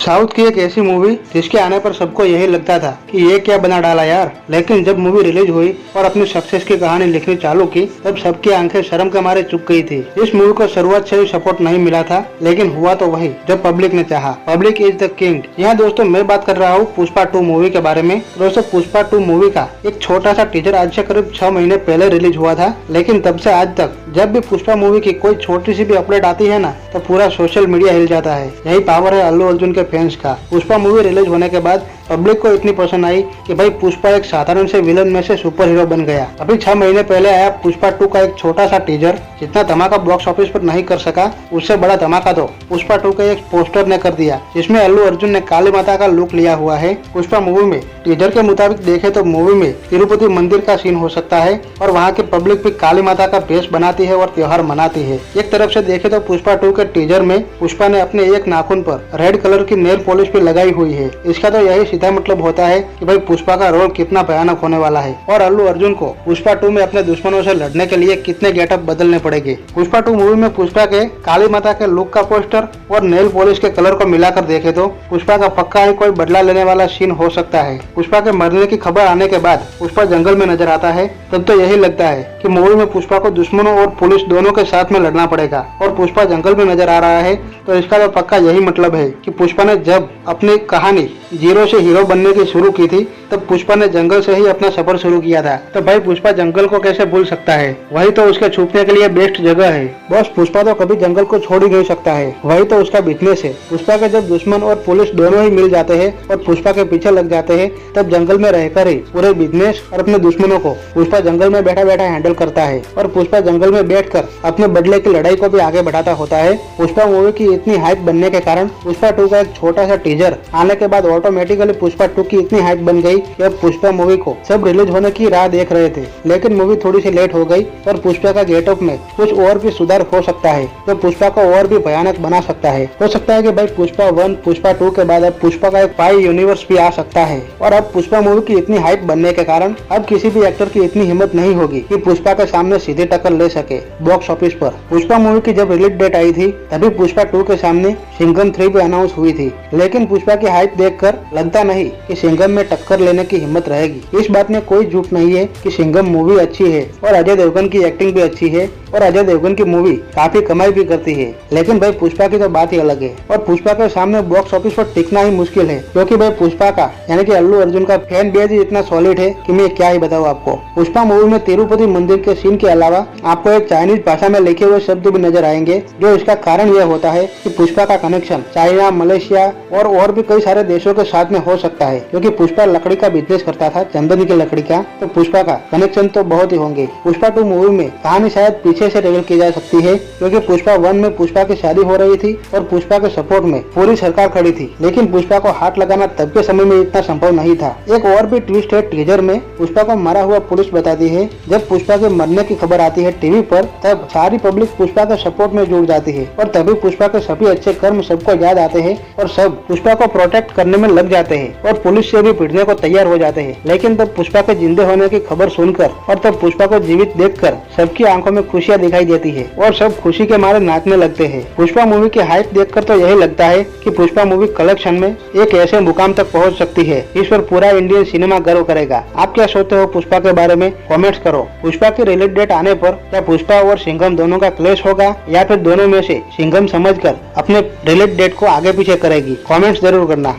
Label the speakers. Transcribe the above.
Speaker 1: South की एक ऐसी मूवी जिसके आने पर सबको यही लगता था कि ये क्या बना डाला यार, लेकिन जब मूवी रिलीज हुई और अपनी सक्सेस की कहानी लिखनी चालू की तब सबकी आंखें शर्म के मारे चुक गई थी। इस मूवी को शुरुआत से ही सपोर्ट नहीं मिला था, लेकिन हुआ तो वही जब पब्लिक ने चाहा। Public is the king. यहाँ दोस्तों मैं बात कर रहा हूँ पुष्पा 2 मूवी के बारे में। दोस्तों पुष्पा 2 मूवी का एक छोटा सा टीजर आज से करीब 6 महीने पहले रिलीज हुआ था, लेकिन तब से आज तक जब भी पुष्पा मूवी की कोई छोटी सी भी अपडेट आती है ना तो पूरा सोशल मीडिया हिल जाता है। यही पावर है अल्लू अर्जुन के फैंस का। पुष्पा मूवी रिलीज होने के बाद पब्लिक को इतनी पसंद आई कि भाई पुष्पा एक साधारण से विलन में से सुपर हीरो बन गया। अभी 6 महीने पहले आया पुष्पा 2 का एक छोटा सा टीजर जितना धमाका बॉक्स ऑफिस पर नहीं कर सका, उससे बड़ा धमाका तो पुष्पा 2 के एक पोस्टर ने कर दिया, जिसमें अल्लू अर्जुन ने काली माता का लुक लिया हुआ है। पुष्पा मूवी में टीजर के मुताबिक देखे तो मूवी में तिरुपति मंदिर का सीन हो सकता है और वहाँ की पब्लिक भी काली माता का वेश बनाती है और त्योहार मनाती है। एक तरफ से देखे तो पुष्पा 2 के टीजर में पुष्पा ने अपने एक नाखून पर रेड कलर की नेल पॉलिश भी लगाई हुई है। इसका तो यही सीधा मतलब होता है कि भाई पुष्पा का रोल कितना भयानक होने वाला है और अल्लू अर्जुन को पुष्पा 2 में अपने दुश्मनों से लड़ने के लिए कितने गेटअप बदलने पड़ेंगे। पुष्पा 2 मूवी में पुष्पा के काली माता के लुक का पोस्टर और नेल पॉलिश के कलर को मिलाकर देखे तो पुष्पा का पक्का ही कोई बदला लेने वाला सीन हो सकता है। पुष्पा के मरने की खबर आने के बाद पुष्पा जंगल में नजर आता है तब तो यही लगता है कि मूवी में पुष्पा को दुश्मनों और पुलिस दोनों के साथ में लड़ना पड़ेगा और पुष्पा जंगल में नजर आ रहा है तो इसका तो पक्का यही मतलब है कि पुष्पा ने जब अपनी कहानी जीरो से हीरो बनने की शुरू की थी तब पुष्पा ने जंगल से ही अपना सफर शुरू किया था। तो भाई पुष्पा जंगल को कैसे भूल सकता है, वही तो उसके छुपने के लिए बेस्ट जगह है। बॉस पुष्पा तो कभी जंगल को छोड़ ही नहीं सकता है, वही तो उसका बिजनेस है। पुष्पा के जब दुश्मन और पुलिस दोनों ही मिल जाते हैं और पुष्पा के पीछे लग जाते हैं तब जंगल में रहकर ही पूरे बिजनेस और अपने दुश्मनों को पुष्पा जंगल में बैठा बैठा हैंडल करता है और पुष्पा जंगल में बैठकर अपने बदले की लड़ाई को भी आगे बढ़ाता होता है। पुष्पा मूवी की इतनी हाइप बनने के कारण पुष्पा 2 का एक छोटा सा टीजर आने के बाद ऑटोमेटिकली पुष्पा 2 की इतनी हाइप बन गई कि अब पुष्पा मूवी को सब रिलीज होने की राह देख रहे थे, लेकिन मूवी थोड़ी सी लेट हो गई और पुष्पा का गेटअप में कुछ और भी सुधार हो सकता है तो पुष्पा को और भी भयानक बना सकता है। हो सकता है कि भाई पुष्पा 1 पुष्पा 2 के बाद अब पुष्पा का एक पाई यूनिवर्स भी आ सकता है और अब पुष्पा मूवी की इतनी हाइप बनने के कारण अब किसी भी एक्टर की इतनी हिम्मत नहीं होगी कि पुष्पा के सामने सीधे टक्कर ले सके बॉक्स ऑफिस पर। पुष्पा मूवी की जब रिलीज डेट आई थी तभी पुष्पा 2 के सामने सिंघम 3 भी अनाउंस हुई थी, लेकिन पुष्पा की हाइप देखकर लगता नहीं कि सिंघम में टक्कर लेने की हिम्मत रहेगी। इस बात में कोई झूठ नहीं है कि सिंघम मूवी अच्छी है और अजय देवगन की एक्टिंग भी अच्छी है और अजय देवगन की मूवी काफी कमाई भी करती है, लेकिन भाई पुष्पा की तो बात ही अलग है और पुष्पा के सामने बॉक्स ऑफिस पर टिकना ही मुश्किल है, क्योंकि भाई पुष्पा का यानी कि अल्लू अर्जुन का फैन बेस ही इतना सॉलिड है कि मैं क्या ही बताऊँ आपको। पुष्पा मूवी में तिरुपति मंदिर के सीन के अलावा आपको एक चाइनीज भाषा में लिखे हुए शब्द भी नजर आएंगे, जो इसका कारण यह होता है कि पुष्पा का कनेक्शन चाइना, मलेशिया और भी कई सारे देशों के साथ में हो सकता है, क्योंकि पुष्पा लकड़ी का बिजनेस करता था, चंदन की लकड़ी का, तो पुष्पा का कनेक्शन तो बहुत ही होंगे। पुष्पा 2 मूवी में कहानी शायद पीछे से रिवील की जा सकती है, क्योंकि पुष्पा 1 में पुष्पा की शादी हो रही थी और पुष्पा के सपोर्ट में पूरी सरकार खड़ी थी, लेकिन पुष्पा को हाथ लगाना तब के समय में इतना संभव नहीं था। एक और भी ट्विस्ट है, टीजर में पुष्पा को मारा हुआ पुलिस बताती है। जब पुष्पा के मरने की खबर आती है टीवी पर तब सारी पब्लिक पुष्पा के सपोर्ट में जुड़ जाती है और तभी पुष्पा के सभी अच्छे कर्म सबको याद आते हैं और सब पुष्पा को प्रोटेक्ट करने में लग जाते हैं और पुलिस से भी भिड़ने को तैयार हो जाते हैं। लेकिन तब पुष्पा के जिंदे होने की खबर सुनकर और तब पुष्पा को जीवित देखकर सबकी आंखों में खुशियां दिखाई देती है और सब खुशी के मारे नाचने लगते हैं। पुष्पा मूवी की हाइप देखकर तो यही लगता है कि पुष्पा मूवी कलेक्शन में एक ऐसे मुकाम तक पहुंच सकती है इस पर पूरा इंडियन सिनेमा गर्व करेगा। आप क्या सोचते हो पुष्पा के बारे में, कमेंट्स करो। पुष्पा की रिलीज डेट आने पर क्या पुष्पा और सिंघम दोनों का क्लैश होगा या फिर दोनों में से सिंघम समझकर अपने रिलीज डेट को आगे पीछे करेगी, कमेंट्स जरूर करना।